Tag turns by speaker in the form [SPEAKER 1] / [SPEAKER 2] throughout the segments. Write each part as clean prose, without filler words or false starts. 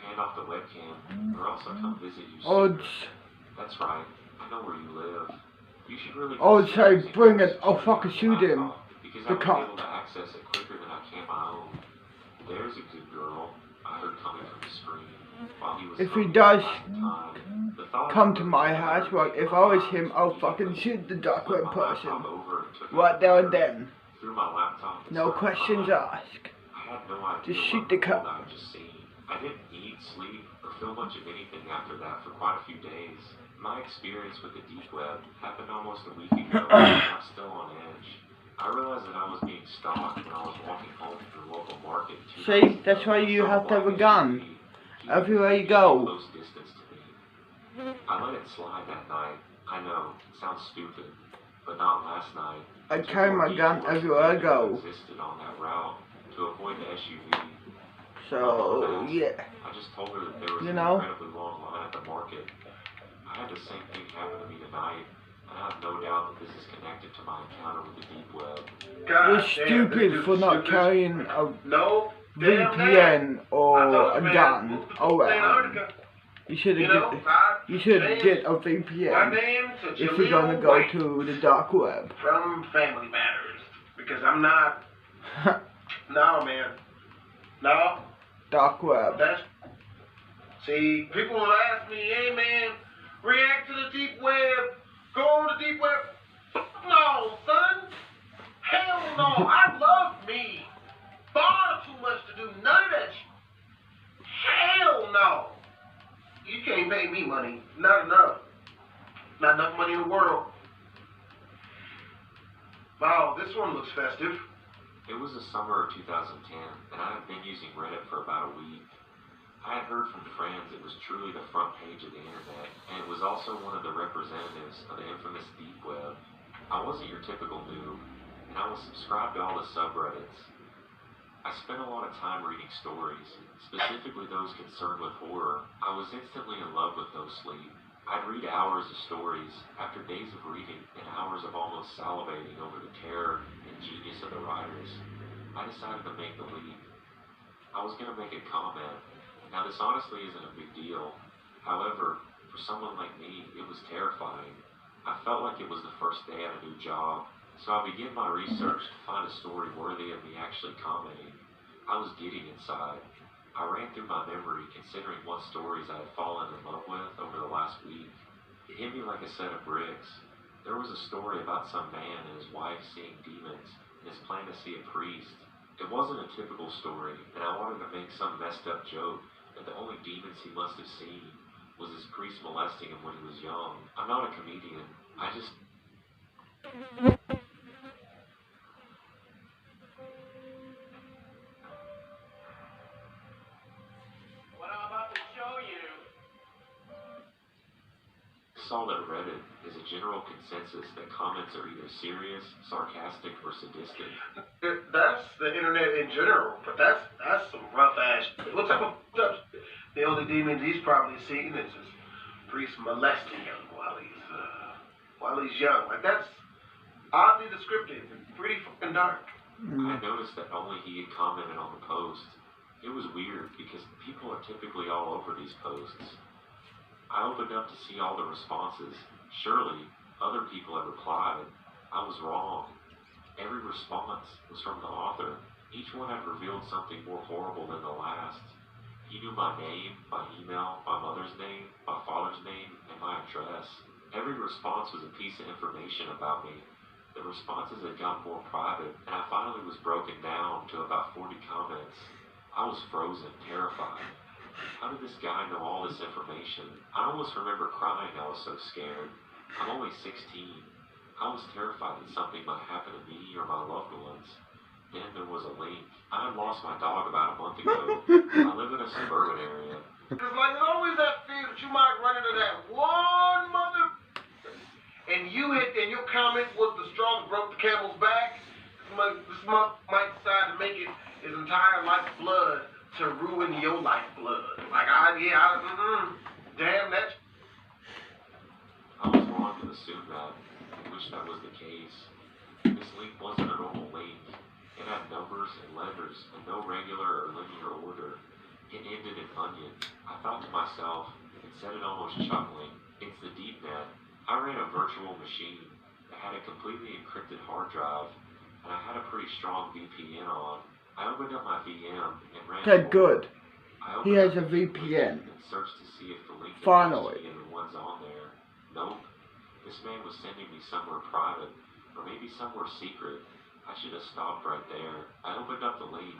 [SPEAKER 1] hand off the webcam, or else I'll come visit you
[SPEAKER 2] Odds.
[SPEAKER 1] sooner. That's right. I know where you live. You should really
[SPEAKER 2] Odds say bring it. I'll
[SPEAKER 1] security
[SPEAKER 2] fucking
[SPEAKER 1] on your
[SPEAKER 2] shoot him.
[SPEAKER 1] laptop, because
[SPEAKER 2] The
[SPEAKER 1] I'll be
[SPEAKER 2] cop.
[SPEAKER 1] able to access it quicker than I can my own. There's a good girl I heard coming from the screen while he was
[SPEAKER 2] If he
[SPEAKER 1] home
[SPEAKER 2] does
[SPEAKER 1] at the time. The thought
[SPEAKER 2] come
[SPEAKER 1] of
[SPEAKER 2] to
[SPEAKER 1] looking
[SPEAKER 2] my
[SPEAKER 1] at
[SPEAKER 2] house,
[SPEAKER 1] her
[SPEAKER 2] well, if I was him, I'll fucking shoot the dark
[SPEAKER 1] flipped
[SPEAKER 2] web
[SPEAKER 1] my
[SPEAKER 2] person.
[SPEAKER 1] laptop over and took
[SPEAKER 2] Right
[SPEAKER 1] out
[SPEAKER 2] there
[SPEAKER 1] the
[SPEAKER 2] and
[SPEAKER 1] camera,
[SPEAKER 2] then.
[SPEAKER 1] threw my laptop and
[SPEAKER 2] No
[SPEAKER 1] started
[SPEAKER 2] questions
[SPEAKER 1] crying.
[SPEAKER 2] asked.
[SPEAKER 1] I had no idea
[SPEAKER 2] Just
[SPEAKER 1] what
[SPEAKER 2] shoot the
[SPEAKER 1] in world
[SPEAKER 2] cop.
[SPEAKER 1] I had just seen. I didn't eat, sleep, or feel much of anything after that for quite a few days. My experience with the deep web happened almost a week ago, and I'm still on edge. I realized that I was being stalked when I was walking home from the local market 2
[SPEAKER 2] See,
[SPEAKER 1] nights
[SPEAKER 2] that's
[SPEAKER 1] ago.
[SPEAKER 2] why you
[SPEAKER 1] Some
[SPEAKER 2] have to have a
[SPEAKER 1] black
[SPEAKER 2] gun.
[SPEAKER 1] SUV
[SPEAKER 2] Everywhere you
[SPEAKER 1] keeping
[SPEAKER 2] go.
[SPEAKER 1] close distance to me. I let it slide that night. I know, it sounds stupid, but not last night.
[SPEAKER 2] I carry my gun everywhere I go.
[SPEAKER 1] Existed on that route to avoid the SUV.
[SPEAKER 2] So, yeah.
[SPEAKER 1] I just told her that there was
[SPEAKER 2] You
[SPEAKER 1] an
[SPEAKER 2] know?
[SPEAKER 1] incredibly long line at the market. I had the same thing happen to me tonight, and I have no doubt that this is connected to my encounter with the deep web.
[SPEAKER 2] You're stupid for not carrying a VPN or a gun around. You should get a VPN if you're gonna go to the dark web.
[SPEAKER 3] From Family Matters, because I'm not. No, man. No.
[SPEAKER 2] Dark web.
[SPEAKER 3] See, people will ask me, hey man, react to the deep web, go on the deep web. No, son. Hell no. I love me. Far too much to do none of that shit. Hell no. You can't pay me money. Not enough. Not enough money in the world. Wow, this one looks festive.
[SPEAKER 1] It was the summer of 2010, and I had been using Reddit for about a week. I had heard from friends it was truly the front page of the internet, and it was also one of the representatives of the infamous deep web. I wasn't your typical noob, and I was subscribed to all the subreddits. I spent a lot of time reading stories, specifically those concerned with horror. I was instantly in love with No Sleep. I'd read hours of stories, after days of reading and hours of almost salivating over the terror and genius of the writers. I decided to make the leap. I was going to make a comment. Now this honestly isn't a big deal. However, for someone like me, it was terrifying. I felt like it was the first day at a new job, so I began my research to find a story worthy of me actually commenting. I was giddy inside. I ran through my memory considering what stories I had fallen in love with over the last week. It hit me like a set of bricks. There was a story about some man and his wife seeing demons and his plan to see a priest. It wasn't a typical story, and I wanted to make some messed up joke that the only demons he must have seen was his priest molesting him when he was young. I'm not a comedian. I just... saw that Reddit is a general consensus that comments are either serious, sarcastic, or sadistic.
[SPEAKER 3] That's the internet in general, but that's some rough ass. What type of stuff? The only demons he's probably seen is his priest molesting him while he's young. Like that's oddly descriptive and pretty fucking dark.
[SPEAKER 1] I noticed that only he had commented on the post. It was weird because people are typically all over these posts. I opened up to see all the responses. Surely, other people had replied. I was wrong. Every response was from the author. Each one had revealed something more horrible than the last. He knew my name, my email, my mother's name, my father's name, and my address. Every response was a piece of information about me. The responses had gotten more private, and I finally was broken down to about 40 comments. I was frozen, terrified. How did this guy know all this information? I almost remember crying. I was so scared. I'm only 16. I was terrified that something might happen to me or my loved ones. Then there was a link. I had lost my dog about a month ago. I live in a suburban area.
[SPEAKER 3] It's like there's always that fear that you might run into that one mother, and your comment was the straw that broke the camel's back. This month might decide to make it his entire life's blood to ruin your lifeblood. Like, damn that.
[SPEAKER 1] I was wrong to assume that. I wish that was the case. This link wasn't a normal link. It had numbers and letters in no regular or linear order. It ended in onion. I thought to myself, and said it almost chuckling, it's the deep net. I ran a virtual machine that had a completely encrypted hard drive, and I had a pretty strong VPN on. I opened up my VM and ran.
[SPEAKER 2] That's good. He has a
[SPEAKER 1] VPN.
[SPEAKER 2] VPN.
[SPEAKER 1] And searched to see if the link
[SPEAKER 2] Finally.
[SPEAKER 1] and the ones on there. Nope. This man was sending me somewhere private, or maybe somewhere secret. I should have stopped right there. I opened up the link.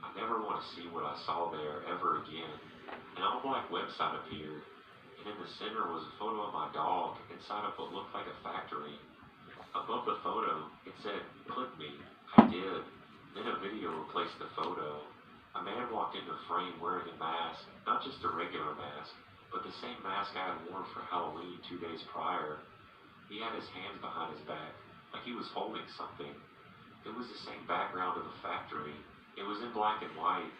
[SPEAKER 1] I never want to see what I saw there ever again. An all-black website appeared, and in the center was a photo of my dog inside of what looked like a factory. Above the photo, it said, "Click me." I did. Then a video replaced the photo. A man walked into the frame wearing a mask, not just a regular mask, but the same mask I had worn for Halloween 2 days prior. He had his hands behind his back, like he was holding something. It was the same background of the factory. It was in black and white,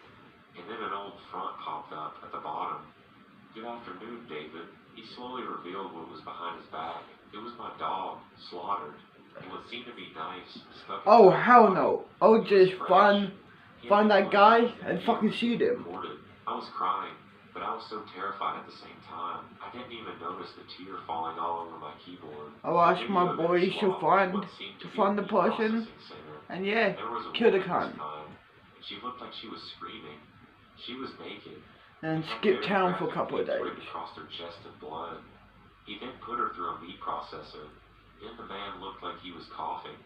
[SPEAKER 1] and then an old front popped up at the bottom. "Good afternoon, David." He slowly revealed what was behind his back. It was my dog, slaughtered, and what seemed to be knives stuck.
[SPEAKER 2] Oh, hell no. I would just find that guy and fucking shoot him.
[SPEAKER 1] I was crying, but I was so terrified at the same time. I didn't even notice the tear falling all over my keyboard.
[SPEAKER 2] I'll ask my boys to find the person, and yeah, kill the cunt.
[SPEAKER 1] She looked like she was screaming. She was naked.
[SPEAKER 2] And skip town for a couple of days.
[SPEAKER 1] Across her chest in blood. He then put her through a meat processor. Then the man looked like he was coughing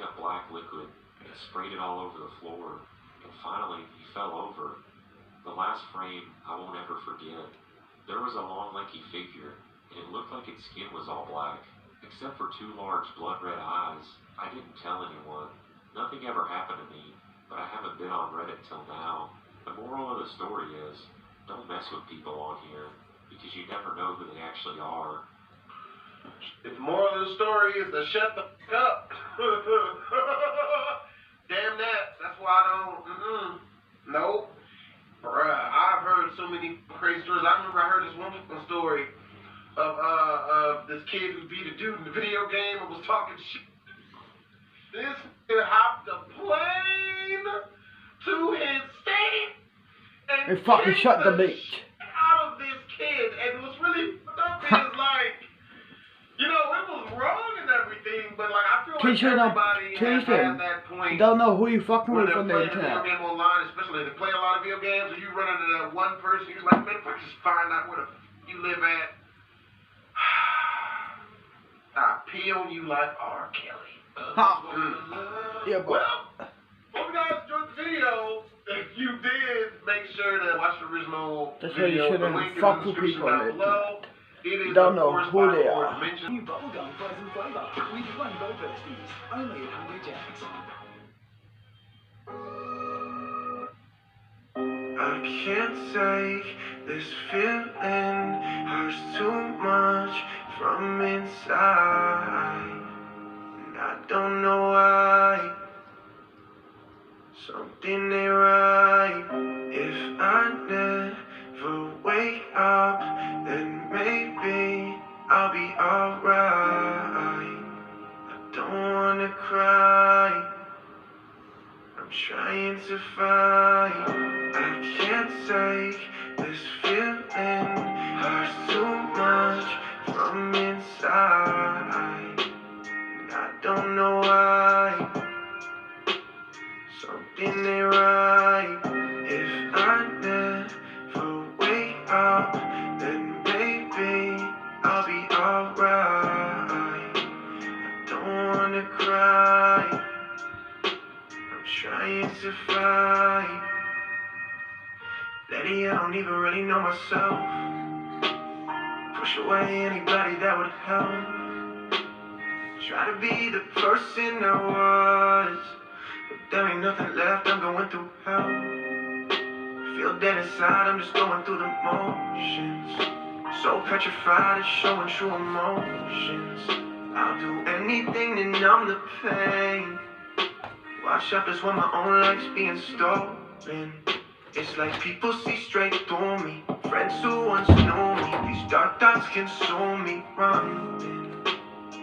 [SPEAKER 1] up black liquid, and sprayed it all over the floor. And finally, he fell over. The last frame I won't ever forget. There was a long, lanky figure, and it looked like its skin was all black, except for 2 large blood-red eyes. I didn't tell anyone. Nothing ever happened to me, but I haven't been on Reddit till now. The moral of the story is, don't mess with people on here, because you never know who they actually are.
[SPEAKER 3] The moral of the story is to shut the f*** up. Damn that. That's why I don't, Nope. Bruh, I've heard so many crazy stories. I remember I heard this one story of this kid who beat a dude in the video game and was talking shit. This kid hopped a plane to his state and
[SPEAKER 2] fucking shut the bitch
[SPEAKER 3] out of this kid, and it was really fucked up because like, you know, it was wrong and everything, but like I feel like everybody has had that point.
[SPEAKER 2] You don't know who you fucking with on the internet.
[SPEAKER 3] When they're playing a video game online, especially if they play a lot of video games, and you run into that one person, you're like, man, if I just find out where the you live at, I pee on you like R. Kelly.
[SPEAKER 2] Yeah, but
[SPEAKER 3] well, hope you guys enjoyed the video. If you did, make sure to watch the original
[SPEAKER 2] that's
[SPEAKER 3] video.
[SPEAKER 2] why you shouldn't fuck with people on the internet. You don't know who they are.
[SPEAKER 4] New bubblegum frozen flavour with rainbow bursties, only at Hungry Jack's.
[SPEAKER 3] I can't take this feeling, hurts too much from inside, and I don't know why. Something ain't right. If I never wake up, then maybe I'll be alright. I don't wanna cry, I'm trying to fight. I can't take this feeling, hurts too much from inside, and I don't know why. Something ain't right. If I never wake up, then maybe I'll be alright. I don't wanna cry, I'm trying to fight. Lately I don't even really know myself. Push away anybody that would help. Try to be the person I was, but there ain't nothing left, I'm going through hell. Feel dead inside, I'm just going through the motions. So petrified of showing true emotions. I'll do anything to numb the pain. Watch out, that's when my own life's being stolen. It's like people see straight through me. Friends who once knew me. These dark thoughts consume me. Running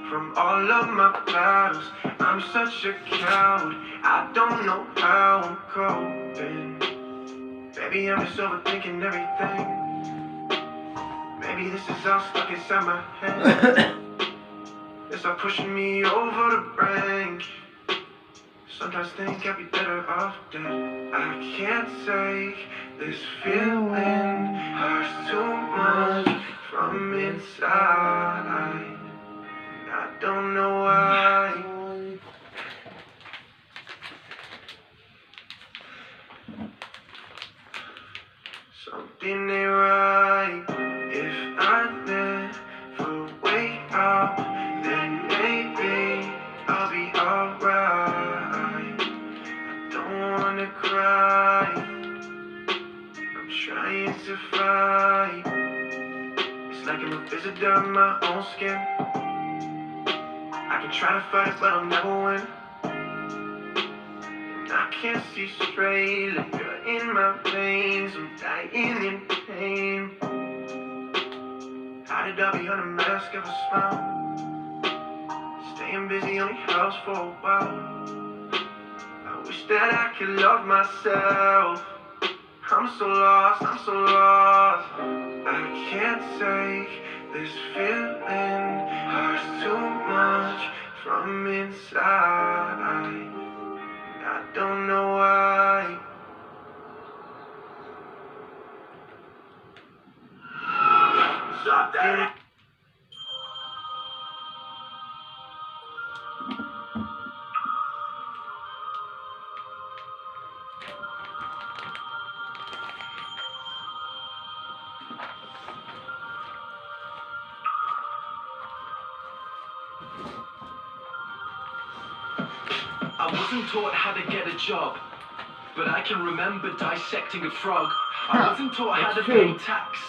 [SPEAKER 3] from all of my battles, I'm such a coward. I don't know how I'm coping. Maybe I'm just overthinking everything. Maybe this is all stuck inside my head. It's all pushing me over the brink. Sometimes think I'd be better off dead. I can't take this feeling. Hurts too much from inside. I don't know why. Something ain't right. If I never wake up, then maybe I'll be alright. I don't wanna cry. I'm trying to fight. It's like I'm a visitor in my own skin. I can try to fight it, but I'll never win. I can't see straight, liquor in my veins, I'm dying in pain. Hiding up behind a mask of a smile, staying busy only helps for a while. I wish that I could love myself. I'm so lost, I'm so lost. I can't take this feeling, hurts too much from inside. I don't know why. Something.
[SPEAKER 4] I wasn't taught how to get a job, but I can remember dissecting a frog. I wasn't taught how to pay tax,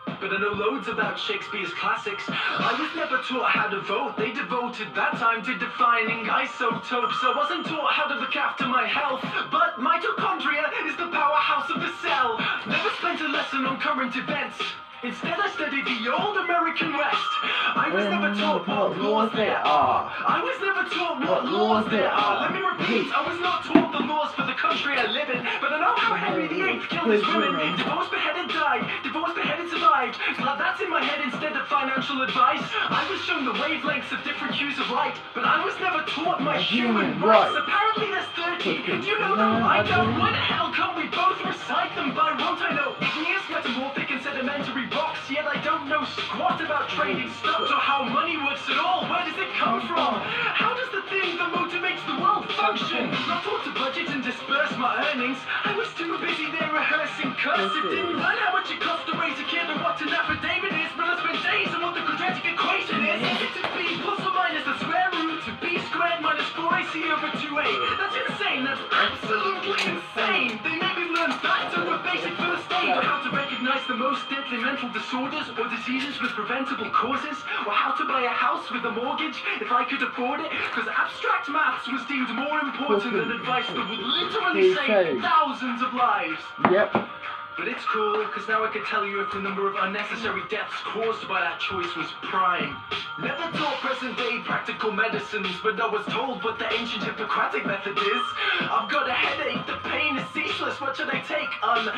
[SPEAKER 4] but I know loads about Shakespeare's classics. I was never taught how to vote. They devoted that time to defining isotopes. I wasn't taught how to look after my health, but mitochondria is the powerhouse of the cell. Never spent a lesson on current events. Instead, I studied the old American West. I was never taught what laws there are. I was never taught what laws there are. Let me repeat, I was not taught the laws for the country I live in, but I know how Henry VIII killed his women. Divorced, beheaded, died. Divorced, beheaded, survived. Glad that's in my head instead of financial advice. I was shown the wavelengths of different hues of light, but I was never taught my human rights. Apparently there's 30. Do you know them? I don't. Why the hell can't we both recite them by rote? I know igneous, metamorphic, and sedimentary rocks, yet I don't know squat about trading stocks or how money works at all. Where does it come from? How does the thing that motivates the world function? Not taught to budget and disperse my earnings. I was too busy there rehearsing cursive. Didn't learn how much it costs to raise a kid and what an affidavit is, but I spent days on what the quadratic equation is. Is it to b plus or minus the square root of b squared minus 4ac over 2a? That's insane, that's absolutely insane. They made me learn facts over basic first aid, or how to recognize the most deadly mental disorders or diseases with preventable causes, or how to buy a house with a mortgage if I could afford it, because abstract maths was deemed more important than advice that would literally save thousands of lives.
[SPEAKER 2] Yep.
[SPEAKER 4] But it's cool, because now I can tell you if the number of unnecessary deaths caused by that choice was prime. Never taught present-day practical medicines, but I was told what the ancient Hippocratic method is. I've got a headache, the pain is ceaseless, what should I take?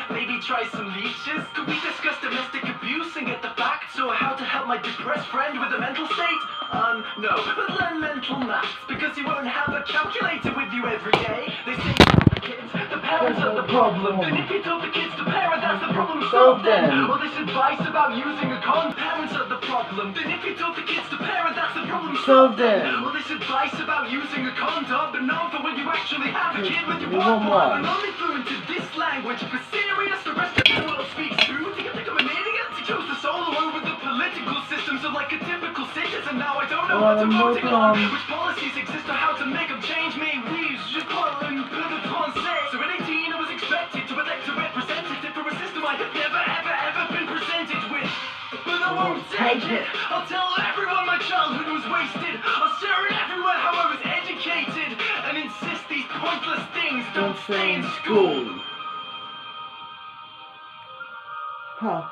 [SPEAKER 4] Maybe try some leeches? Could we discuss domestic abuse and get the facts, or how to help my depressed friend with a mental state? No, but learn mental maths, because you won't have a calculator with you every day. They say kids, the parents are the problem. Then if you taught the kids to parent, that's the problem solved then. Or this advice about using a con, parents are the problem. Then if you taught the kids to parent, that's the problem solved then. Or this advice about using a condom, but not for when you actually have a kid when you want one. And only fluent in this language, for serious, the rest of the world speaks through. Do you think I'm an idiot? To choose to solo over the political systems of like a typical citizen. Now I don't know what to vote on, which policies exist or how to make them change me. Oui, je parle un peu de français. So at 18 I was expected to elect a representative for a system I have never ever been presented with. But I won't take it. I'll tell everyone my childhood was wasted. I'll share it everywhere how I was educated, and insist these pointless things don't stay in school.
[SPEAKER 2] Huh.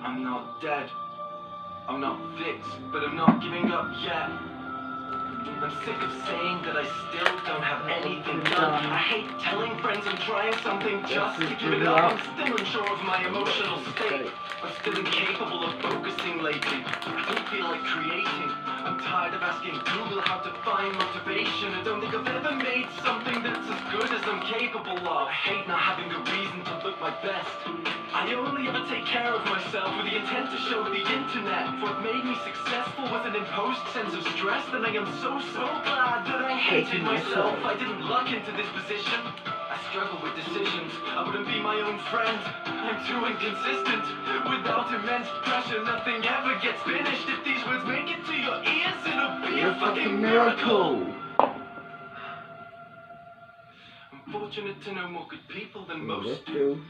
[SPEAKER 4] I'm not dead. I'm not fixed, but I'm not giving up yet. I'm sick of saying that I still don't have anything done. I hate telling friends I'm trying something just to give it up. I'm still unsure of my emotional state. I'm still incapable of focusing lately. I don't feel like creating. I'm tired of asking Google how to find motivation. I don't think I've ever made something that's as good as I'm capable of. I hate not having a reason to look my best. I only ever take care of myself with the intent to show the internet. If what made me successful was an imposed sense of stress, then I am so glad that I hated myself. I didn't luck into this position. I struggle with decisions. I wouldn't be my own friend. I'm too inconsistent. Without immense pressure, nothing ever gets finished. If these words make it to your ears, it'll be a fucking miracle. I'm fortunate to know more good people than most do.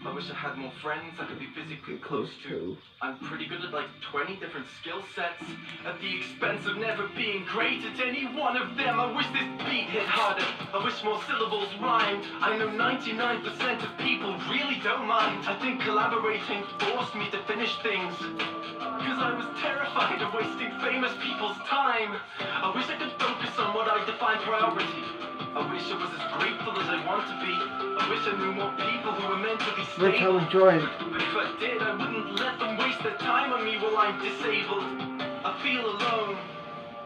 [SPEAKER 4] I wish I had more friends I could be physically close to. I'm pretty good at like 20 different skill sets, at the expense of never being great at any one of them. I wish this beat hit harder. I wish more syllables rhymed. I know 99% of people really don't mind. I think collaborating forced me to finish things, cause I was terrified of wasting famous people's time. I wish I could focus on what I define priority. I wish I was as grateful as I want to be. I wish I knew more people who were meant to be stable. But if I did, I wouldn't let them waste their time on me while I'm disabled. I feel alone.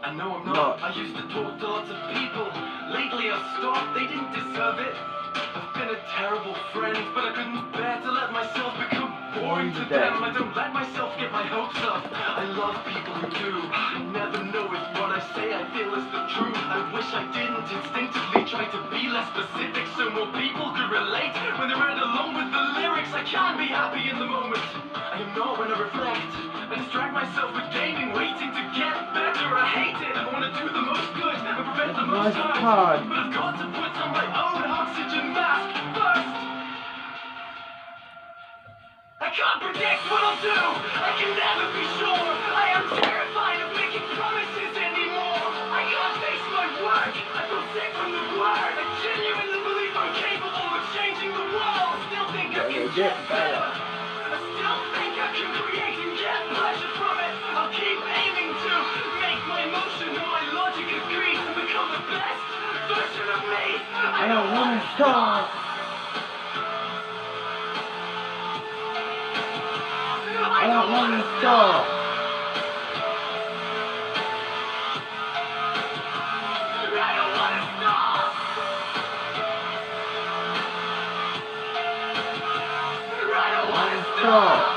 [SPEAKER 4] I know I'm not. I used to talk to lots of people. Lately I've stopped. They didn't deserve it. I've been a terrible friend, but I couldn't bear to let myself become boring to them. I don't let myself get my hopes up. I love people who do. I never know if what I say I feel is the truth. I wish I didn't instinctively try to be less specific so more people could relate. When they're read along with the lyrics, I can be happy in the moment. I am not when I reflect. I distract myself with gaming, waiting to get better. I hate it. I want to do the most good and prevent the most harm. But I've got to put on my own oxygen mask first. I can't predict what I'll do. I can never be sure. I am terrified of making promises anymore. I can't face my work. I feel sick from the word. I genuinely believe I'm capable of changing the world. I still think I can get better. I still think I can create and get pleasure from it. I'll keep aiming to make my emotion and my logic agree to become the best version of me. I don't want to stop. I don't want to stop. I don't want to stop. I don't want to stop.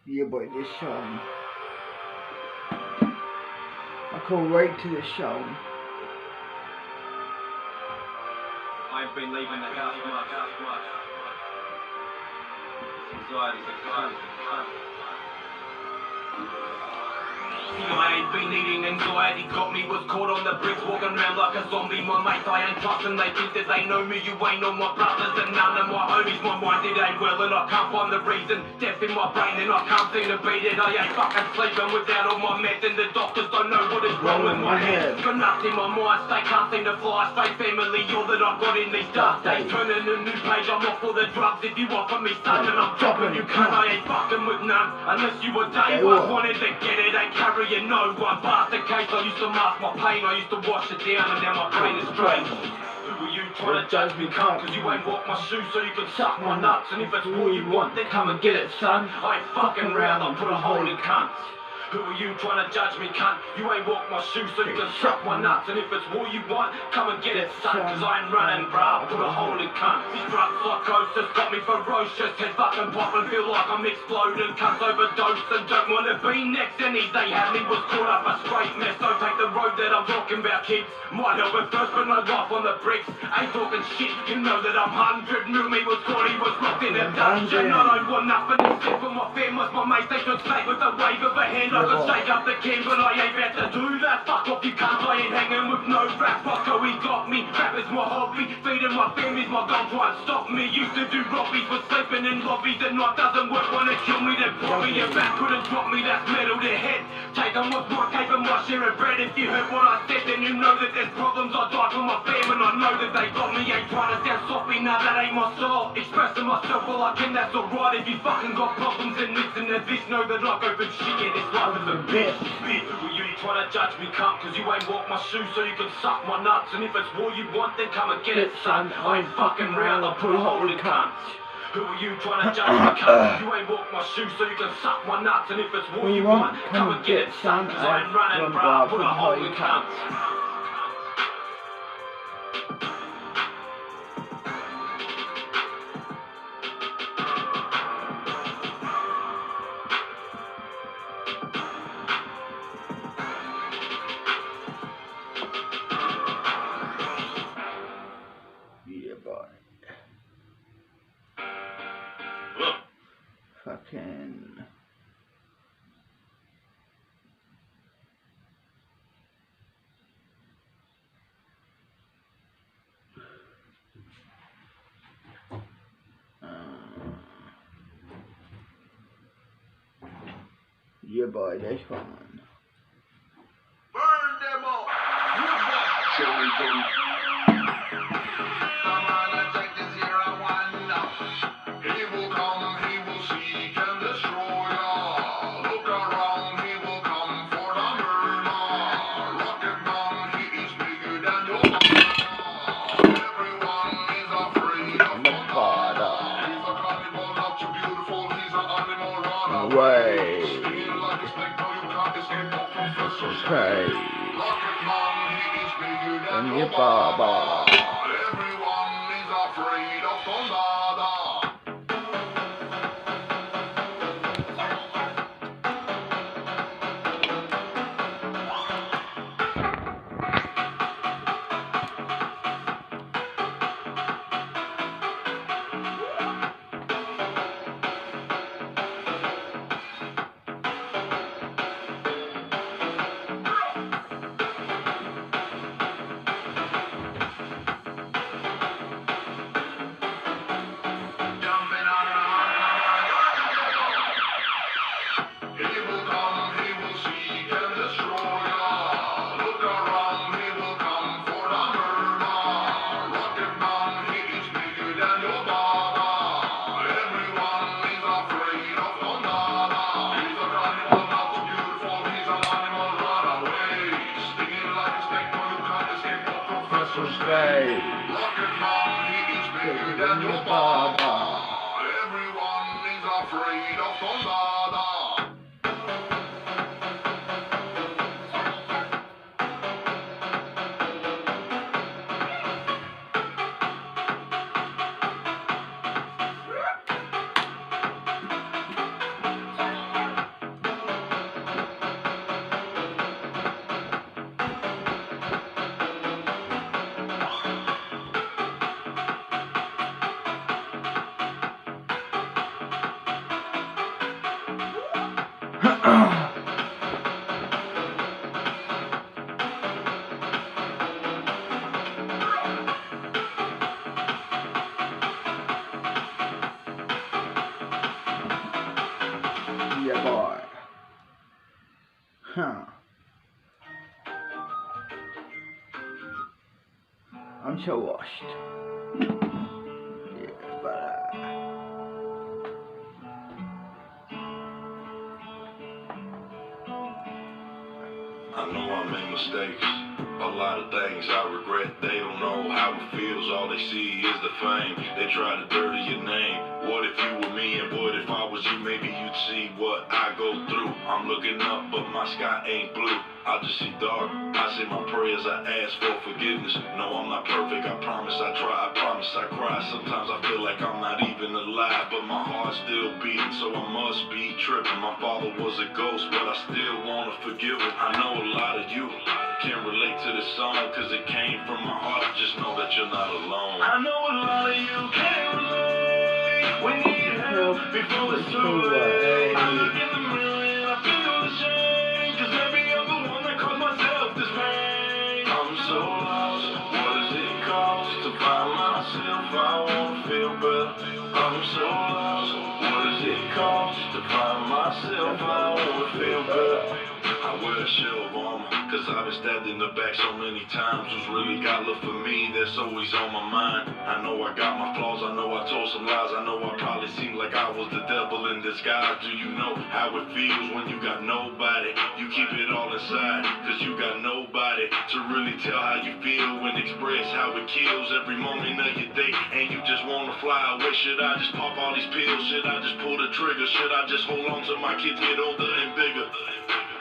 [SPEAKER 2] Yeah, boy, this song. I can't wait to this song.
[SPEAKER 5] I've been leaving the house much. Anxiety's I ain't been eating, anxiety got me, was caught on the bricks, walking around like a zombie. My mates I ain't trusting, they think that they know me. You ain't all my brothers and none of my homies. My mind it ain't well and I can't find the reason. Death in my brain and I can't seem to beat it. I ain't fucking sleeping without all my meds and the doctors don't know what is wrong with my head. Got nothing in my mind, stay can't seem to fly. Stay family, all that I've got in these dark days. Turning a new page, I'm off for the drugs. If you offer me something, I'm dropping you cunt. I ain't fucking with none, unless you were day one. Wanted to get it, ain't carrying no one. Past the case, I used to mask my pain, I used to wash it down, and now my pain is strange. Who are you trying to judge me, cunt? Cause you ain't walk my shoes so you can suck my nuts. And if it's all you want, then come and get it, son. I ain't fucking round, I'll put a hole in cunts. Who are you trying to judge me, cunt? You ain't walk my shoes so you can suck my nuts. And if it's all you want, come and get it, son. Cause I ain't running, bruh, put a hole in cunts. These drug psychosis got me ferocious. Head fucking popping, feel like I'm exploding. Cunts overdose and don't wanna be next. Any day had me was caught up a straight mess. Don't take the road that I'm talking about, kids. Might help at first, but no life on the bricks. Ain't talking shit, you know that I'm 100. Knew me was caught, he was locked in a dungeon. I don't want nothing to sit for my famous. My mates, they should stay with the wave of a hand. could shake up the king, but I ain't about to do that. Fuck off, you cunts, I ain't hanging with no rap. Fucko, he got me. Rap is my hobby, feeding my family's my goal, try and stop me. Used to do robbies, but sleeping in lobbies at night doesn't work. Wanna kill me, then probably your back couldn't drop me. That's metal to head. Take on what's my cape and my share of bread. If you heard what I said, then you know that there's problems. I died for my fam and I know that they got me. Ain't trying to sound sloppy, nah, that ain't my style. Expressing myself while I can, that's alright. If you fucking got problems, then listen to this. Know that I go for shit, yeah, this life is a bitch. Who are you trying to judge me, cunt? Cause you ain't walked my shoes so you can suck my nuts. And if it's war you want, then come and get it, son. I ain't fucking round, I'll put a hole in cunts. Who are you trying to judge me, cunt? You ain't walked my shoes so you can suck my nuts. And if it's war you want, come and get it, son. Cause I ain't running, bruh, put a hole in cunts.
[SPEAKER 2] Fucking yeah, boy, this one.
[SPEAKER 3] Burn them all. Come on and take this here and one now. He will come, he will seek and destroy all. Look around, he will come for the murder. Rocket man, he is bigger than your mama. Everyone is afraid of the father. He's a cannibal, not too beautiful. He's an animal runaway. Stinging like a snake, no you can't escape no professor's
[SPEAKER 2] Crazy.
[SPEAKER 3] Rocket man, he is bigger than
[SPEAKER 2] And
[SPEAKER 3] your
[SPEAKER 2] your baba.
[SPEAKER 3] Everyone is afraid of Condada.
[SPEAKER 2] Right.
[SPEAKER 3] Rocket man, he is bigger than your baba. Everyone is afraid of Condada.
[SPEAKER 2] Yeah, boy. Huh. I'm so washed. Yeah, but
[SPEAKER 6] I know I made mistakes, a lot of things I regret. They don't know how it feels, all they see is the fame. They try to dirty your name. What if you were me and what if I was you? Maybe you'd see what I go through. I'm looking up but my sky ain't blue, I just see dark. I say my prayers, I ask for forgiveness. No, I'm not perfect, I promise I try, I promise I cry. Sometimes I feel like I'm not even alive, but my heart's still beating, so I must be tripping. My father was a ghost, but I still wanna forgive him. I know a lot of you can relate to this song, cause it came from my heart. Just know that you're not alone. I know a lot of you can relate. We need help before it's too late. I look in the mirror and I feel the shame. better. I wear a shell of armor, cause I've been stabbed in the back so many times. Who's really got love for me, that's always on my mind. I know I got my flaws, I know I told some lies, I know I probably seemed like I was the devil in disguise. Do you know how it feels when you got nobody? You keep it all inside, cause you got nobody to really tell how you feel and express how it kills every moment of your day. And you just wanna fly away. Should I just pop all these pills? Should I just pull the trigger? Should I just hold on till my kids get older and bigger?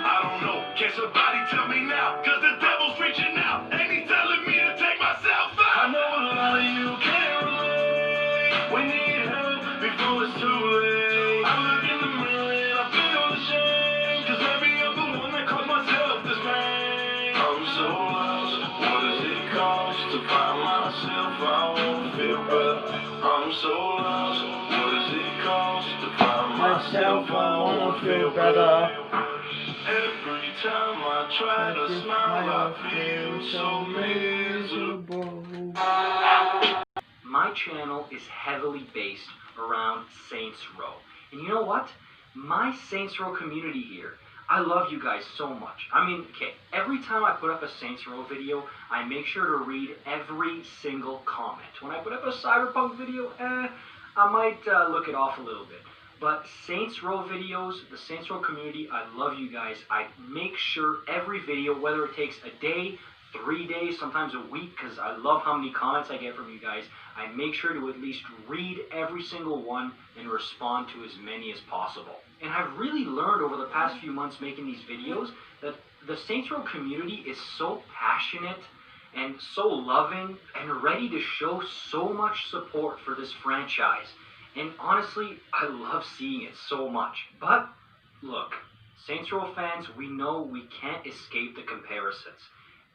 [SPEAKER 6] I don't know, can somebody tell me now? Cause the devil's reaching out, and he's telling me to take myself out. I know a lot of you can't relate. We need help before it's too late. I look in the mirror and I feel ashamed, cause maybe I'm the one that caused myself this pain. I'm so lost, what does it cost to find myself? I wanna feel better. I'm so lost, what does it cost to find myself? I wanna feel better. Every time I try to smile, I feel so miserable.
[SPEAKER 7] My channel is heavily based around Saints Row. And you know what? My Saints Row community here, I love you guys so much. I mean, okay, every time I put up a Saints Row video, I make sure to read every single comment. When I put up a Cyberpunk video, I might look it off a little bit. But Saints Row videos, the Saints Row community, I love you guys. I make sure every video, whether it takes a day, 3 days, sometimes a week, because I love how many comments I get from you guys, I make sure to at least read every single one and respond to as many as possible. And I've really learned over the past few months making these videos that the Saints Row community is so passionate and so loving and ready to show so much support for this franchise. And honestly, I love seeing it so much. But look, Saints Row fans, we know we can't escape the comparisons.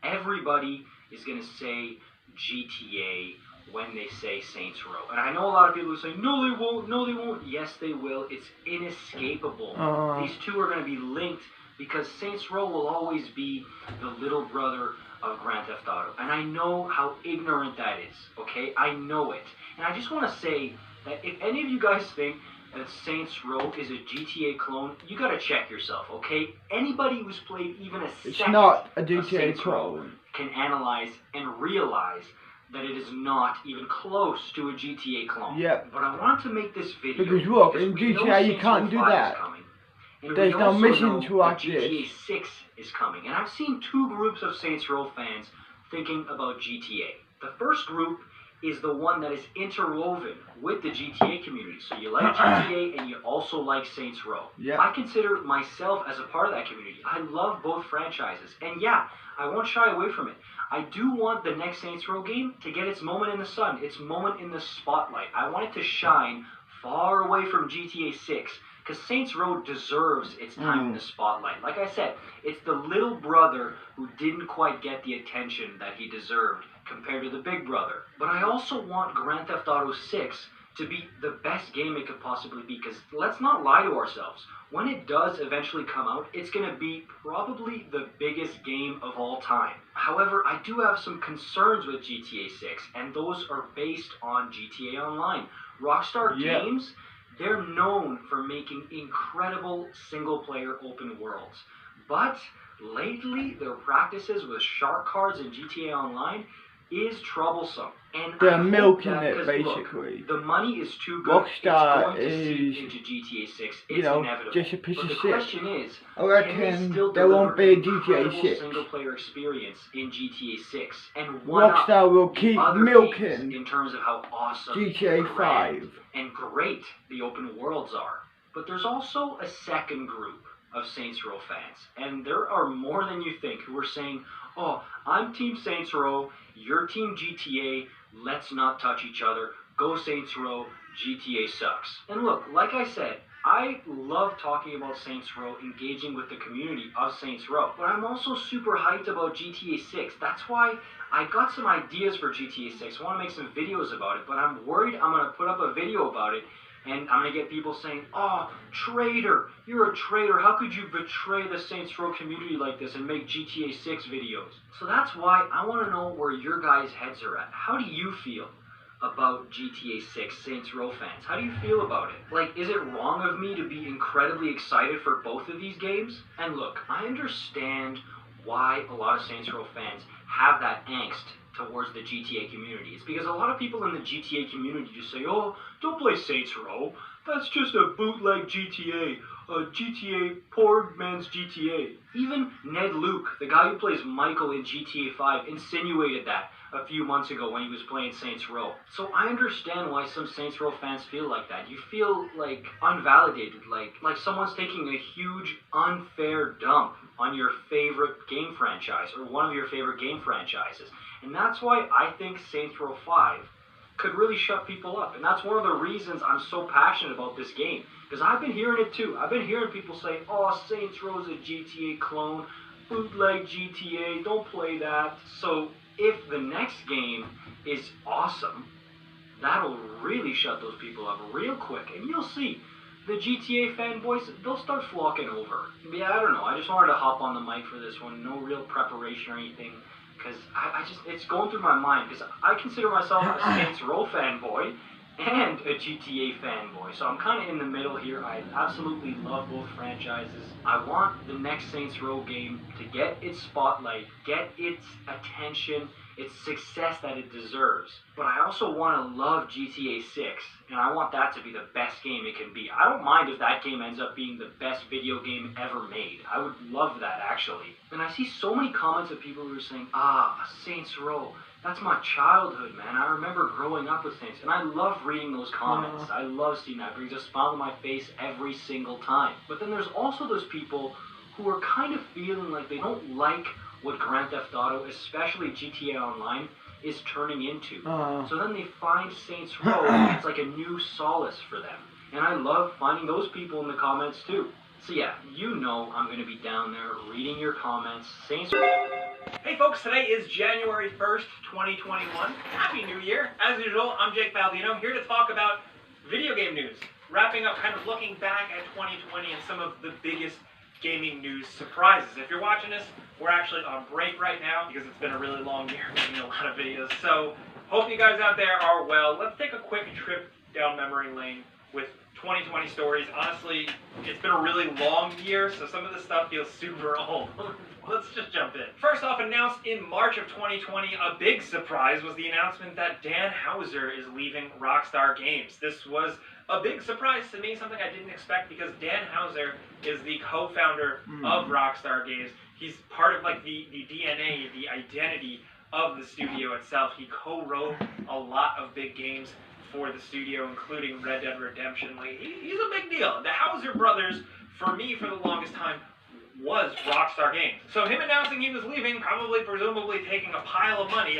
[SPEAKER 7] Everybody is going to say GTA when they say Saints Row. And I know a lot of people who say, no they won't, no they won't. Yes they will. It's inescapable. These two are going to be linked because Saints Row will always be the little brother of Grand Theft Auto. And I know how ignorant that is, okay? I know it. And I just want to say that if any of you guys think that Saints Row is a GTA clone, you gotta check yourself, okay? Anybody who's played even a second
[SPEAKER 2] it's not a
[SPEAKER 7] GTA
[SPEAKER 2] GTA
[SPEAKER 7] clone can analyze and realize that it is not even close to a GTA clone.
[SPEAKER 2] Yep.
[SPEAKER 7] But I wanted to make this video
[SPEAKER 2] because look, in
[SPEAKER 7] we know
[SPEAKER 2] GTA you
[SPEAKER 7] Saints
[SPEAKER 2] can't
[SPEAKER 7] Row
[SPEAKER 2] do
[SPEAKER 7] 5
[SPEAKER 2] that.
[SPEAKER 7] is coming, and
[SPEAKER 2] There's
[SPEAKER 7] we
[SPEAKER 2] no
[SPEAKER 7] also
[SPEAKER 2] mission
[SPEAKER 7] know
[SPEAKER 2] to
[SPEAKER 7] that
[SPEAKER 2] watch
[SPEAKER 7] GTA
[SPEAKER 2] this.
[SPEAKER 7] 6 is coming. And I've seen two groups of Saints Row fans thinking about GTA. The first group is the one that is interwoven with the GTA community. So you like GTA and you also like Saints Row.
[SPEAKER 2] Yep.
[SPEAKER 7] I consider myself as a part of that community. I love both franchises. And yeah, I won't shy away from it. I do want the next Saints Row game to get its moment in the sun, its moment in the spotlight. I want it to shine far away from GTA 6. Because Saints Row deserves its time in the spotlight. Like I said, it's the little brother who didn't quite get the attention that he deserved compared to the big brother. But I also want Grand Theft Auto 6 to be the best game it could possibly be. Because let's not lie to ourselves. When it does eventually come out, it's going to be probably the biggest game of all time. However, I do have some concerns with GTA 6. And those are based on GTA Online. Rockstar Games, they're known for making incredible single-player open worlds. But lately, their practices with shark cards in GTA Online is troublesome. And
[SPEAKER 2] they're
[SPEAKER 7] milking
[SPEAKER 2] it, basically.
[SPEAKER 7] Look, the money is too good.
[SPEAKER 2] Rockstar
[SPEAKER 7] it's going to
[SPEAKER 2] is,
[SPEAKER 7] seep into GTA 6. It's
[SPEAKER 2] you know,
[SPEAKER 7] inevitable.
[SPEAKER 2] just a piece
[SPEAKER 7] but
[SPEAKER 2] of
[SPEAKER 7] the
[SPEAKER 2] shit.
[SPEAKER 7] question is,
[SPEAKER 2] I reckon there won't be a GTA 6.
[SPEAKER 7] Single-player experience in GTA 6, and
[SPEAKER 2] Rockstar will keep milking
[SPEAKER 7] in terms of how awesome
[SPEAKER 2] GTA 5
[SPEAKER 7] and great the open worlds are. But there's also a second group of Saints Row fans, and there are more than you think, who are saying, oh, I'm Team Saints Row, you're Team GTA, let's not touch each other, go Saints Row, GTA sucks. And look, like I said, I love talking about Saints Row, engaging with the community of Saints Row, but I'm also super hyped about GTA 6. That's why I got some ideas for GTA 6. I want to make some videos about it, but I'm worried I'm going to put up a video about it and I'm going to get people saying, oh, traitor, you're a traitor. How could you betray the Saints Row community like this and make GTA 6 videos? So that's why I want to know where your guys' heads are at. How do you feel about GTA 6 Saints Row fans. How do you feel about it? Like, is it wrong of me to be incredibly excited for both of these games? And look, I understand why a lot of Saints Row fans have that angst towards the GTA community. It's because a lot of people in the GTA community just say, oh, don't play Saints Row. That's just a bootleg GTA. Poor man's GTA. Even Ned Luke, the guy who plays Michael in GTA 5, insinuated that a few months ago when he was playing Saints Row. So I understand why some Saints Row fans feel like that. You feel like unvalidated, like someone's taking a huge unfair dump on your favorite game franchise or one of your favorite game franchises. And that's why I think Saints Row 5 could really shut people up. And that's one of the reasons I'm so passionate about this game. Because I've been hearing it too. I've been hearing people say, oh, Saints Row is a GTA clone, bootleg GTA, don't play that. So if the next game is awesome, that'll really shut those people up real quick. And you'll see, the GTA fanboys, they'll start flocking over. Yeah, I don't know. I just wanted to hop on the mic for this one. No real preparation or anything. Because it's going through my mind. Because I consider myself a Saints Row fanboy and a GTA fanboy. So I'm kind of in the middle here. I absolutely love both franchises. I want the next Saints Row game to get its spotlight, get its attention, its success that it deserves. But I also want to love GTA 6, and I want that to be the best game it can be. I don't mind if that game ends up being the best video game ever made. I would love that, actually. And I see so many comments of people who are saying, Saints Row, that's my childhood, man. I remember growing up with Saints, and I love reading those comments. I love seeing that. It brings a smile to my face every single time. But then there's also those people who are kind of feeling like they don't like what Grand Theft Auto, especially GTA Online, is turning into. So then they find Saints Row, and it's like a new solace for them. And I love finding those people in the comments too. So yeah, you know I'm going to be down there reading your comments. Saints Row.
[SPEAKER 8] Hey folks, today is January 1st, 2021. Happy New Year. As usual, I'm Jake Baldino, here to talk about video game news. Wrapping up, kind of looking back at 2020 and some of the biggest gaming news surprises. If you're watching this, we're actually on break right now because it's been a really long year making a lot of videos. So, hope you guys out there are well. Let's take a quick trip down memory lane with 2020 stories. Honestly, it's been a really long year, so some of this stuff feels super old. Let's just jump in. First off, announced in March of 2020, a big surprise was the announcement that Dan Houser is leaving Rockstar Games. This was a big surprise to me, something I didn't expect, because Dan Houser is the co-founder of Rockstar Games. He's part of like the DNA, the identity of the studio itself. He co-wrote a lot of big games for the studio, including Red Dead Redemption. Like, he's a big deal. The Houser brothers, for me, for the longest time, was Rockstar Games. So him announcing he was leaving, presumably taking a pile of money,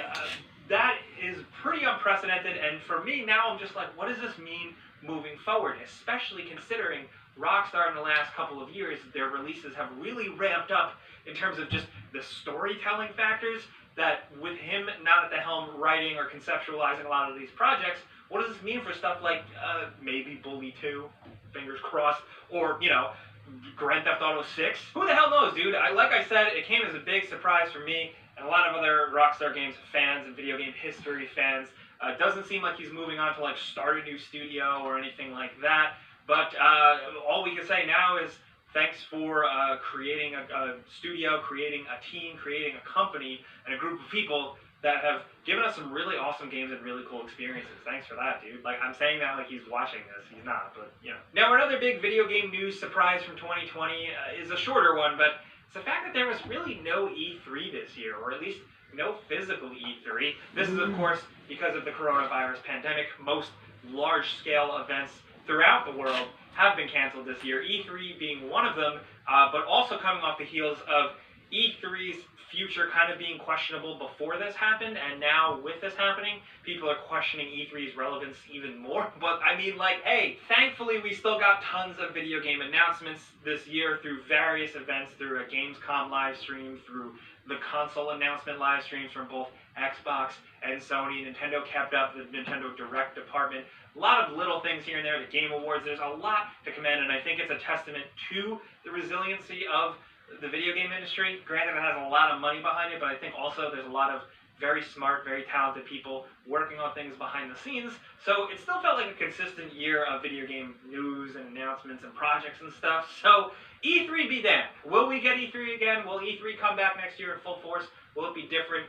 [SPEAKER 8] that is pretty unprecedented. And for me now, I'm just like, what does this mean moving forward? Especially considering Rockstar in the last couple of years, their releases have really ramped up in terms of just the storytelling factors, that with him not at the helm writing or conceptualizing a lot of these projects, what does this mean for stuff like maybe Bully 2, fingers crossed, or, you know, Grand Theft Auto 6? Who the hell knows, dude? Like I said, it came as a big surprise for me and a lot of other Rockstar Games fans and video game history fans. It doesn't seem like he's moving on to like start a new studio or anything like that, but all we can say now is thanks for creating a studio, creating a team, creating a company, and a group of people that have given us some really awesome games and really cool experiences. Thanks for that, dude. Like, I'm saying that like he's watching this. He's not, but, you know. Now, another big video game news surprise from 2020 is a shorter one, but it's the fact that there was really no E3 this year, or at least no physical E3. This is, of course, because of the coronavirus pandemic. Most large-scale events throughout the world have been canceled this year, E3 being one of them, but also coming off the heels of E3's future kind of being questionable before this happened, and now with this happening, people are questioning E3's relevance even more. But I mean, like, hey, thankfully we still got tons of video game announcements this year through various events, through a Gamescom live stream, through the console announcement live streams from both Xbox and Sony. Nintendo kept up the Nintendo Direct department. A lot of little things here and there, the Game Awards, there's a lot to commend, and I think it's a testament to the resiliency of the video game industry. Granted, it has a lot of money behind it, but I think also there's a lot of very smart, very talented people working on things behind the scenes. So it still felt like a consistent year of video game news and announcements and projects and stuff. So E3 be damned. Will we get E3 again? Will E3 come back next year in full force? Will it be different?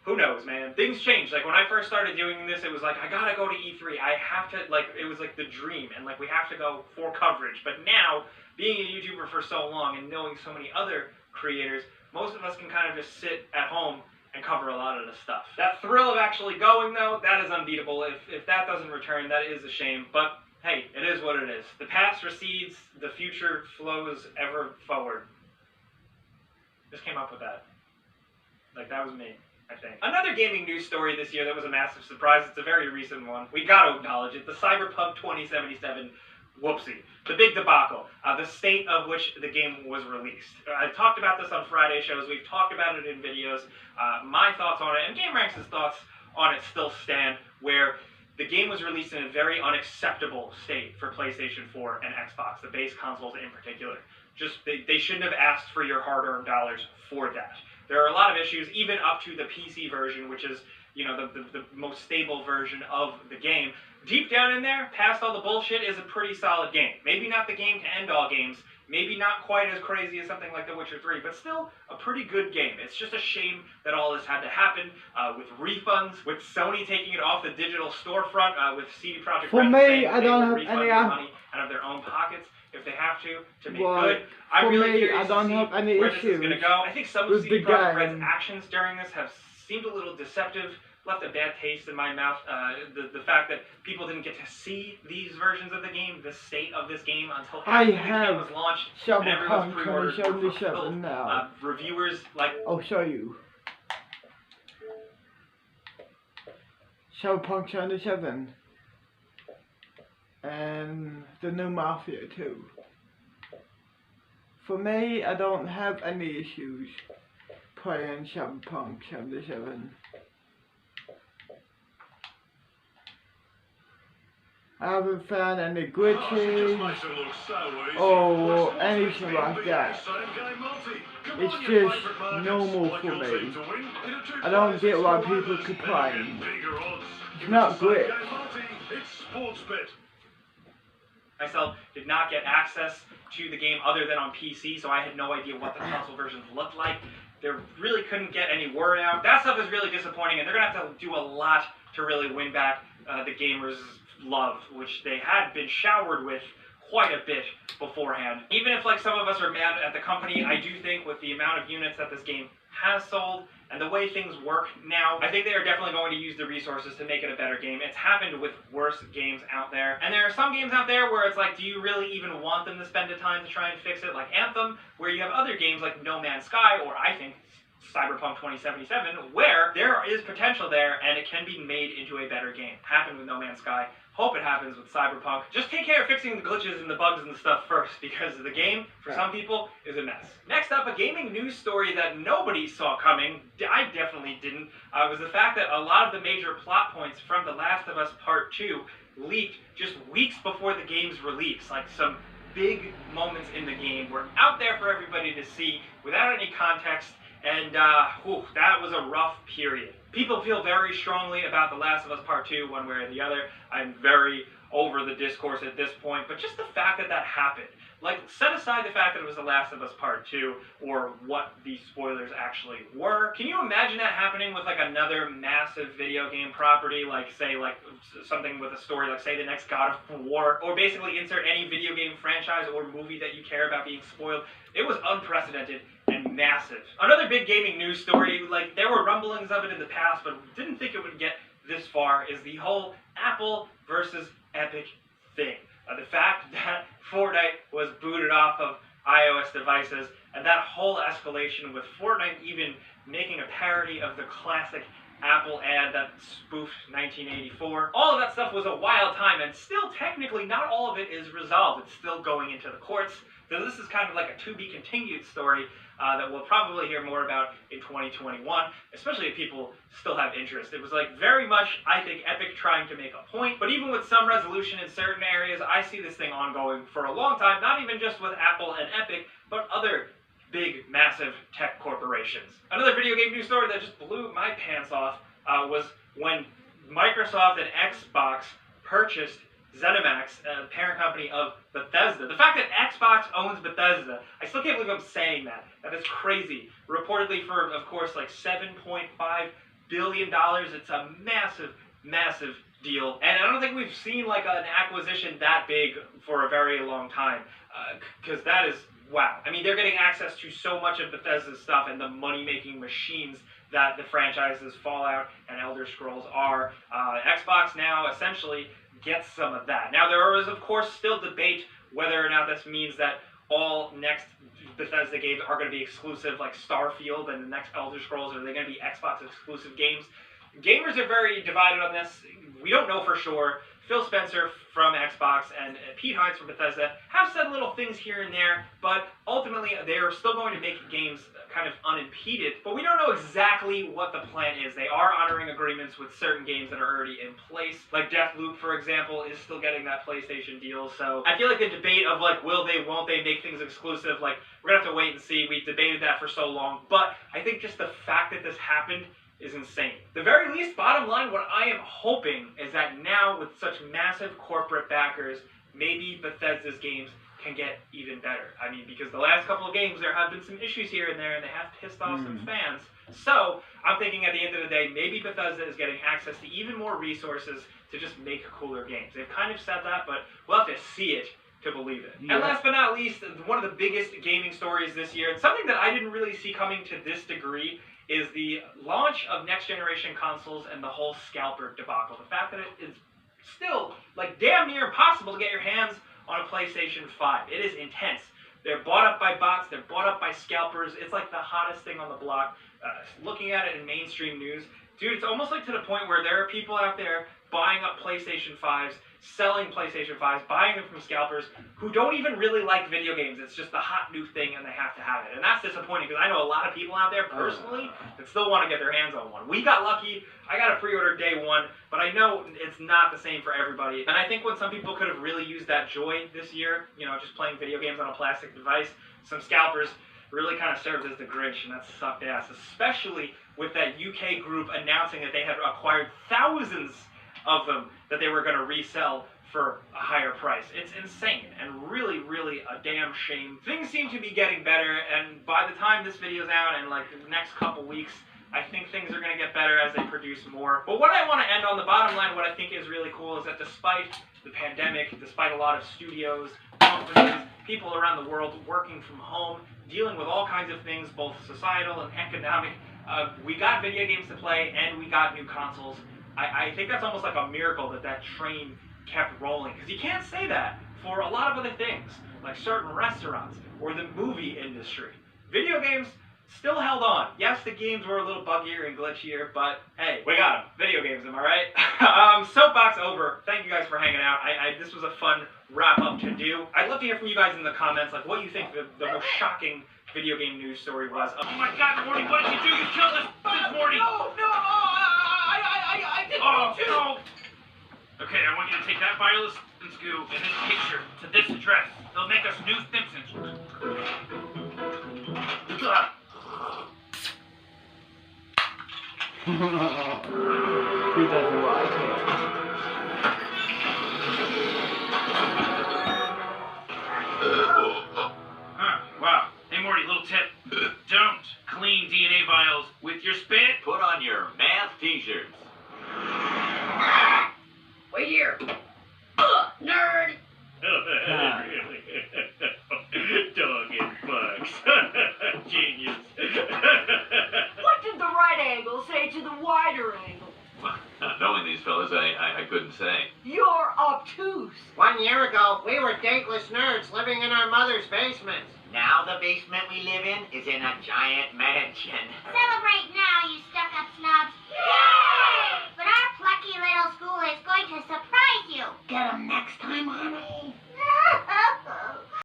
[SPEAKER 8] Who knows, man? Things change. Like, when I first started doing this, it was like, I gotta go to E3. I have to, like, it was like the dream, and like, we have to go for coverage. But now, being a YouTuber for so long and knowing so many other creators, most of us can kind of just sit at home and cover a lot of the stuff. That thrill of actually going, though, that is unbeatable. If that doesn't return, that is a shame. But hey, it is what it is. The past recedes, the future flows ever forward. Just came up with that. Like, that was me, I think. Another gaming news story this year that was a massive surprise. It's a very recent one. We gotta acknowledge it. The Cyberpunk 2077 whoopsie. The big debacle. The state of which the game was released. I talked about this on Friday shows. We've talked about it in videos. My thoughts on it, and GameRanks' thoughts on it still stand, where the game was released in a very unacceptable state for PlayStation 4 and Xbox, the base consoles in particular. Just, they shouldn't have asked for your hard-earned dollars for that. There are a lot of issues, even up to the PC version, which is, you know, the most stable version of the game. Deep down in there, past all the bullshit, is a pretty solid game. Maybe not the game to end all games, maybe not quite as crazy as something like The Witcher 3, but still a pretty good game. It's just a shame that all this had to happen, with refunds, with Sony taking it off the digital storefront, with CD Projekt Red saying they will refund the money out of their own pockets if they have to make good. I'm really curious to see where this is going to go. I think some of CD Projekt Red's actions during this have seemed a little deceptive, left a bad taste in my mouth. The fact that people didn't get to see these versions of the game, the state of this game, until after the game was launched and everyone's pre-orders were fulfilled. Reviewers like...
[SPEAKER 2] I'll show you. Cyberpunk 77. And the new Mafia 2. For me, I don't have any issues playing Cyberpunk 77. I haven't found any glitches or anything like that. It's just normal for me. I don't get why people complain. It's not glitch.
[SPEAKER 8] Myself did not get access to the game other than on PC, so I had no idea what the console versions looked like. They really couldn't get any word out. That stuff is really disappointing, and they're going to have to do a lot to really win back the gamers' love, which they had been showered with quite a bit beforehand. Even if, like, some of us are mad at the company, I do think with the amount of units that this game has sold and the way things work now, I think they are definitely going to use the resources to make it a better game. It's happened with worse games out there. And there are some games out there where it's like, do you really even want them to spend the time to try and fix it? Like Anthem, where you have other games like No Man's Sky, or I think Cyberpunk 2077, where there is potential there and it can be made into a better game. Happened with No Man's Sky. Hope it happens with Cyberpunk. Just take care of fixing the glitches and the bugs and the stuff first, because the game, for some people, is a mess. Next up, a gaming news story that nobody saw coming, I definitely didn't, was the fact that a lot of the major plot points from The Last of Us Part 2 leaked just weeks before the game's release. Like, some big moments in the game were out there for everybody to see without any context, and that was a rough period. People feel very strongly about The Last of Us Part 2, one way or the other. I'm very over the discourse at this point, but just the fact that that happened. Like, set aside the fact that it was The Last of Us Part 2, or what the spoilers actually were. Can you imagine that happening with, like, another massive video game property, like, say, like, something with a story, like, say, the next God of War, or basically insert any video game franchise or movie that you care about being spoiled? It was unprecedented and massive. Another big gaming news story, like, there were rumblings of it in the past, but didn't think it would get this far, is the whole Apple versus Epic thing. The fact that Fortnite was booted off of iOS devices, and that whole escalation with Fortnite even making a parody of the classic Apple ad that spoofed 1984. All of that stuff was a wild time, and still technically not all of it is resolved. It's still going into the courts. So this is kind of like a to-be-continued story that we'll probably hear more about in 2021, especially if people still have interest. It was like very much, I think, Epic trying to make a point, but even with some resolution in certain areas, I see this thing ongoing for a long time, not even just with Apple and Epic, but other big, massive tech corporations. Another video game news story that just blew my pants off was when Microsoft and Xbox purchased ZeniMax, parent company of Bethesda. The fact that Xbox owns Bethesda, I still can't believe I'm saying that. That is crazy. Reportedly for, of course, like $7.5 billion. It's a massive, massive deal. And I don't think we've seen like an acquisition that big for a very long time. Because that is, wow. I mean, they're getting access to so much of Bethesda's stuff and the money-making machines that the franchises Fallout and Elder Scrolls are. Xbox now essentially gets some of that. Now, there is, of course, still debate whether or not this means that all next Bethesda games are going to be exclusive, like Starfield and the next Elder Scrolls, or are they going to be Xbox exclusive games? Gamers are very divided on this. We don't know for sure. Phil Spencer from Xbox and Pete Hines from Bethesda have said little things here and there, but ultimately they are still going to make games kind of unimpeded. But we don't know exactly what the plan is. They are honoring agreements with certain games that are already in place. Like Deathloop, for example, is still getting that PlayStation deal. So I feel like the debate of like, will they, won't they make things exclusive, like, we're going to have to wait and see. We've debated that for so long. But I think just the fact that this happened is insane. The very least, bottom line, what I am hoping is that now with such massive corporate backers, maybe Bethesda's games can get even better. I mean, because the last couple of games, there have been some issues here and there, and they have pissed off some fans. So, I'm thinking at the end of the day, maybe Bethesda is getting access to even more resources to just make cooler games. They've kind of said that, but we'll have to see it to believe it. Yeah. And last but not least, one of the biggest gaming stories this year, and something that I didn't really see coming to this degree, is the launch of next-generation consoles and the whole scalper debacle. The fact that it is still, like, damn near impossible to get your hands on a PlayStation 5. It is intense. They're bought up by bots. They're bought up by scalpers. It's like the hottest thing on the block. Looking at it in mainstream news, dude, it's almost like to the point where there are people out there buying up PlayStation 5s, selling PlayStation 5s, buying them from scalpers who don't even really like video games. It's just the hot new thing and they have to have it. And that's disappointing because I know a lot of people out there personally that still want to get their hands on one. We got lucky. I got a pre-order day one, but I know it's not the same for everybody. And I think when some people could have really used that joy this year, you know, just playing video games on a plastic device, some scalpers really kind of served as the Grinch, and that sucked ass, especially with that UK group announcing that they had acquired thousands of them that they were going to resell for a higher price. It's insane and really, really a damn shame. Things seem to be getting better, and by the time this video's out and like the next couple weeks, I think things are going to get better as they produce more. But what I want to end on, the bottom line, what I think is really cool is that despite the pandemic, despite a lot of studios, companies, people around the world working from home, dealing with all kinds of things, both societal and economic, we got video games to play and we got new consoles. I think that's almost like a miracle that that train kept rolling, because you can't say that for a lot of other things, like certain restaurants or the movie industry. Video games still held on. Yes, the games were a little buggier and glitchier, but hey, we got them. Video games, am I right? Soapbox over. Thank you guys for hanging out. This was a fun wrap-up to do. I'd love to hear from you guys in the comments, like what you think the most shocking video game news story was.
[SPEAKER 5] Oh my God, Morty, what did you do? You killed us, Morty!
[SPEAKER 8] No, I didn't mean to!
[SPEAKER 5] No. Okay, I want you to take that wireless goo and this picture to this address. They'll make us new Simpsons.
[SPEAKER 2] Who doesn't like it?
[SPEAKER 5] Wow. Hey, Morty, little tip. Don't clean DNA vials with your spit.
[SPEAKER 9] Put on your math t-shirts.
[SPEAKER 10] Wait here. Nerd!
[SPEAKER 5] Dog and bugs. Genius.
[SPEAKER 10] What did the right angle say to the wider angle?
[SPEAKER 9] Well, not knowing these fellas, I couldn't say.
[SPEAKER 10] You're obtuse.
[SPEAKER 3] 1 year ago, we were dateless nerds living in our mother's basements.
[SPEAKER 11] Now the basement we live in is in a giant mansion.
[SPEAKER 10] So